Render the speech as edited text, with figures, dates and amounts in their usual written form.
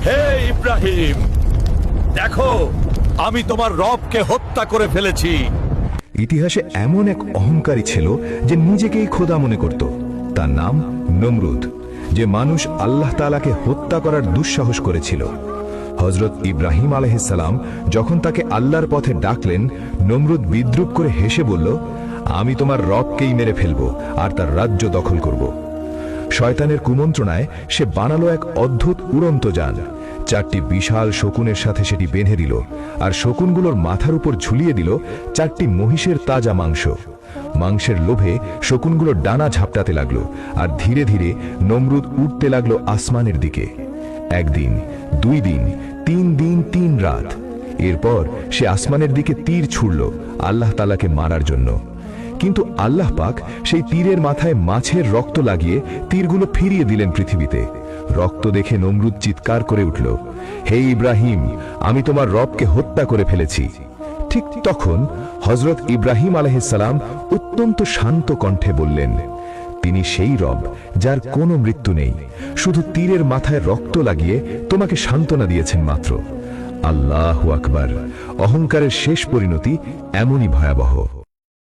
হে ইব্রাহিম, দেখো আমি তোমার রবকে হত্যা করে ফেলেছি। ইতিহাসে এমন এক অহংকারী ছিল যে নিজেকেই খোদা মনে করত। তার নাম নমরুদ, যে মানুষ আল্লাহ তাআলাকে হত্যা করার দুঃসাহস করেছিল। হযরত ইব্রাহিম আলাইহিস সালাম যখন তাকে আল্লাহর পথে ডাকলেন, নমরুদ বিদ্রূপ করে হেসে বলল, আমি তোমার রবকেই মেরে ফেলব আর তার রাজ্য দখল করব। শয়তানের কুমন্ত্রণায় সে বানালো এক অদ্ভুত উড়ন্ত যান। 4টি বিশাল শকুনের সাথে সেটি বেঁধে দিল, আর শকুনগুলোর মাথার উপর ঝুলিয়ে দিল 4টি মহিষের তাজা মাংস। মাংসের লোভে শকুনগুলোর ডানা ঝাপটাতে লাগলো, আর ধীরে ধীরে নমরুদ উঠতে লাগলো আসমানের দিকে। 1 দিন, 2 দিন, 3 দিন, 3 রাত। এরপর সে আসমানের দিকে তীর ছুড়ল আল্লাহ তাআলাকে মারার জন্য। কিন্তু আল্লাহ পাক সেই তীরের মাথায় মাছের রক্ত লাগিয়ে তীরগুলো ফিরিয়ে দিলেন পৃথিবীতে। রক্ত দেখে নমরুদ চিৎকার করে উঠল, হে ইব্রাহিম, আমি তোমার রবকে হত্যা করে ফেলেছি। ঠিক তখন হযরত ইব্রাহিম আলাইহিস সালাম অত্যন্ত শান্ত কণ্ঠে বললেন, তিনি সেই রব যার কোনো মৃত্যু নেই, শুধু তীরের মাথায় রক্ত লাগিয়ে তোমাকে সান্ত্বনা দিয়েছেন মাত্র। আল্লাহু আকবার। অহংকারের শেষ পরিণতি এমনই ভয়াবহ।